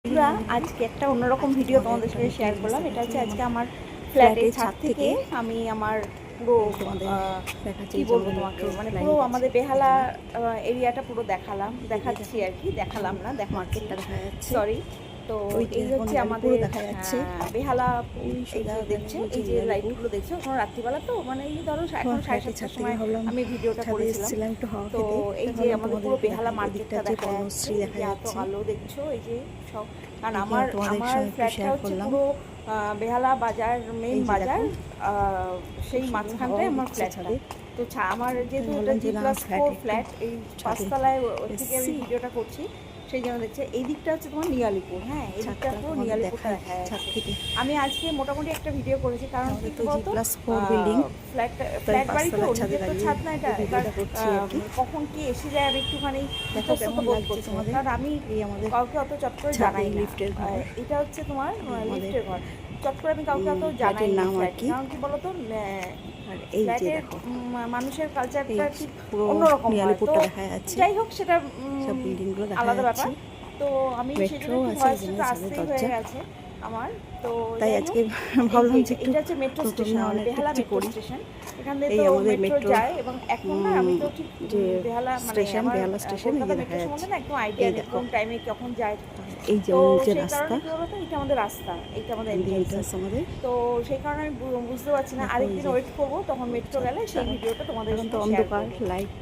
বন্ধুরা, আজকে একটা অন্যরকম ভিডিও তোমাদের সাথে শেয়ার করলাম। এটা হচ্ছে আজকে আমার ফ্ল্যাটের ছাদ থেকে আমি আমার পুরো কি বলবো তোমাকে, মানে পুরো আমাদের বেহালা এরিয়াটা পুরো দেখাচ্ছি আর কি, দেখালাম না, দেখাচ্ছি, সরি। তো এই হচ্ছে আমাদের বেহালা। এই যে দেখছো, এই যে লাইটগুলো দেখছো, এখন রাত্রিবেলা তো মানে এই ধরো এখন 7:30টার সময় আমি ভিডিওটা করেছিলাম। তো এই যে আমাদের পুরো বেহালা মার্কেটটা দেখা যাচ্ছে, এত আলো দেখছো, এই যে সব। কারণ আমার ফ্ল্যাটটা হচ্ছে পুরো বেহালা বাজার, মেইন বাজার, সেই মাঝখানটায় আমার ফ্ল্যাটটা। তো আমার যেহেতু এটা G+4 ফ্ল্যাট, এই 5তলায় থেকে আমি ভিডিওটা করছি, সেই জন্য দেখছে। এই দিকটা হচ্ছে তোমার নিয়ালিপুর। হ্যাঁ, এই দিকটা পুরো নিয়ালিপুরটা দেখা যাচ্ছে। আমি আজকে মোটামুটি একটা ভিডিও করেছি, কারণ ফ্ল্যাট বাড়ি তো, নিজের তো ছাদ না এটা, কখন কি এসে যায় আমি একটুখানি ইতস্তত বোধ করছি, কারণ আমি কাউকে অত চট করে জানাই না। এটা হচ্ছে তোমার লিফটের ঘর, চট করে আমি কাউকে অত জানাই না। কারণ কি বলতো, ফ্ল্যাটের মানুষের কালচারটা ঠিক অন্যরকম হয়। তো যাই হোক, সেটা আলাদা ব্যাপার। তো আমি সেজন্য ভয়েসটা আসতেই হয়ে গেছে আমার। তো তাই আজকে ভাবলাম যে এটা হচ্ছে মেট্রো স্টেশন, বেহালা মেট্রো স্টেশন। এখান থেকে তো মেট্রো যায়, এবং এখন না আমি তো ঠিক বেহালা স্টেশন, বেহালা স্টেশন মেট্রো সম্বন্ধে না একদম আইডিয়া নেই, কোন টাইমে কখন যায়। এই যে রাস্তা, এই কারণে কি বলতো, এটা আমাদের রাস্তা, এইটা আমাদের এন্ট্রান্স আমাদের। তো সেই কারণে আমি বুঝতে পারছি না, আরেকদিন ওয়েট করবো, তখন মেট্রো গেলে সেই ভিডিওটা তোমাদের সাথে শেয়ার করব।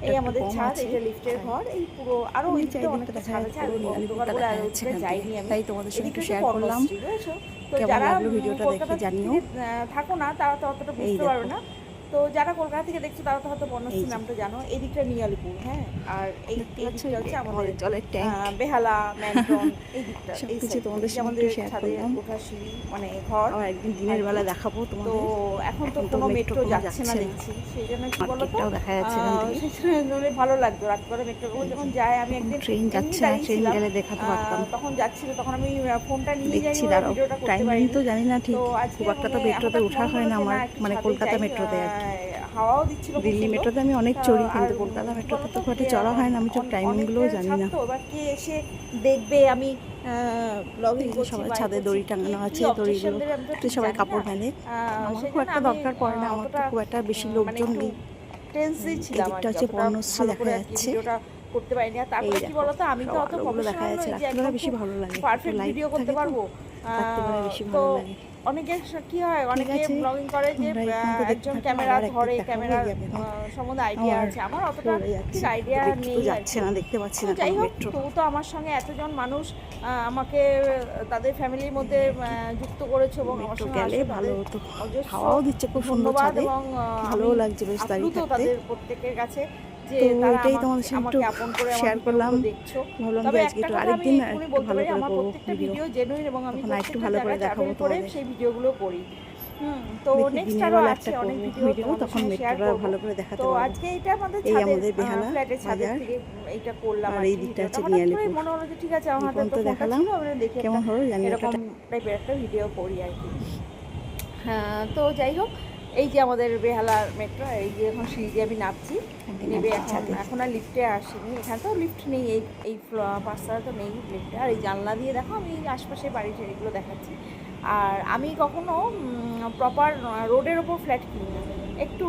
এই আমাদের ছাদ, এটা লিফটের ঘর, এই পুরো আরো ওই দিকটা অনেকটা ছাদ আছে, আর অন্ধকার বলে আর ওইদিকে যাইনি আমি, তাই তোমাদের সাথে একটু শেয়ার করলাম। তো যারা কলকাতা জানিও থাকো না, তারা তো অতটা বুঝতে পারবে না। তো যারা কলকাতা থেকে দেখছো তারা তো হয়তো বনশ্রী নামটা জানো। এই দিকটা নিয়ালিপুর, হ্যাঁ, আর এই দিকটা হচ্ছে আমাদের জলের ট্যাঙ্ক, বেহালা ম্যানটন, এই দিকটা সবকিছু তোমাদের সাথে আমাদের ছাদে ওঠা সিঁড়ি, মানে ঘর। একদিন দিনের বেলা দেখাবো তোমাদের। তো এখন তো কোনো মেট্রো যাচ্ছে না দেখছি, সেই জন্য কি বলো তো দেখা যাচ্ছে, ভালো লাগতো রাত্রে মেট্রো যখন যায়। আমি একদিন ট্রেন যাচ্ছে না, ট্রেন গেলে দেখাতে পারতাম, তখন যাচ্ছিল, তখন আমি ফোনটা নিয়ে যাই, ভিডিওটা করতে পারিনি। তো জানি না ঠিক, খুব একটা তো মেট্রোতে ওঠা হয় না আমার, মানে কলকাতা মেট্রোতে আর কি। হাওয়াও দিচ্ছিল, দিল্লি মেট্রোতে আমি অনেক চড়ি, কিন্তু কলকাতা মেট্রোতে তো খুব চড়া হয় না, আমি তো টাইমিংগুলোও জানি না। এবার কে এসে দেখবে আমি ব্লগিং করছি, সবাই ছাদে দড়ি টাঙানো আছে, দড়িগুলো সবাই কাপড় মেলে, আমার খুব একটা দরকার পড়ে না, আমার তো খুব একটা বেশি লোকজন নেই। টেন্সই ছিলাম, এটা হচ্ছে বর্ণশ্রী দেখা যাচ্ছে, করতে পারিনি। আর তারপরে কি বলতো, আমি তো অত প্রফেশনাল নই যে একদম বেশি ভালো লাগে পারফেক্ট ভিডিও করতে পারবো। তো অনেকে কি হয়, অনেকে ব্লগিং করে যে একজন ক্যামেরা ধরে, ক্যামেরা সম্বন্ধে আইডিয়া আছে, আমার অতটা ঠিক আইডিয়া নেই, যাচ্ছে না, দেখতে পাচ্ছি না। যাই হোক, তো আমার সঙ্গে এতজন মানুষ আমাকে তাদের ফ্যামিলির মধ্যে যুক্ত করেছে, এবং আমার সঙ্গে গেলে ভালো হতো, হাওয়াও দিচ্ছে খুব সুন্দর, এবং ভালোও লাগছে বেশ দাঁড়িয়ে থাকতে তাদের প্রত্যেকের কাছে। যে এটাই তোমাদের সাথে একটু শেয়ার করলাম, ভাবলাম যে আজকে একটু আরেকদিন একটু ভালো করে করবো ভিডিও, জেনুইন, এবং আমি একটু ভালো করে দেখাবো তোমাদের, সেই ভিডিওগুলো করি। তো নেক্সট আরো আছে অনেক ভিডিও, তখন মেট্রোটা ভালো করে দেখাতে পারবো। তো আজকে এটা আমাদের ছাদের, ফ্ল্যাটের ছাদের থেকে এইটা করলাম, আর এই দিকটা হচ্ছে নিয়ালিপুর। মনে হলো যে ঠিক আছে, আমার হাতে তো দেখালাম, আমরা দেখে কেমন হলো জানি, এরকম টাইপের একটা ভিডিও করি আর কি। হ্যাঁ, তো যাই হোক, এই যে আমাদের বেহালার মেট্রো, এই যে এখন সিঁড়ি দিয়ে আমি নামছি, নেবে এখন আর লিফটে আসিনি, এখানে তো লিফট নেই, এই 5তলা তো নেই লিফটে। আর এই জানলা দিয়ে দেখো আমি আশপাশে বাড়ি এগুলো দেখাচ্ছি। আর আমি কখনো প্রপার রোডের ওপর ফ্ল্যাট কিনি না, একটু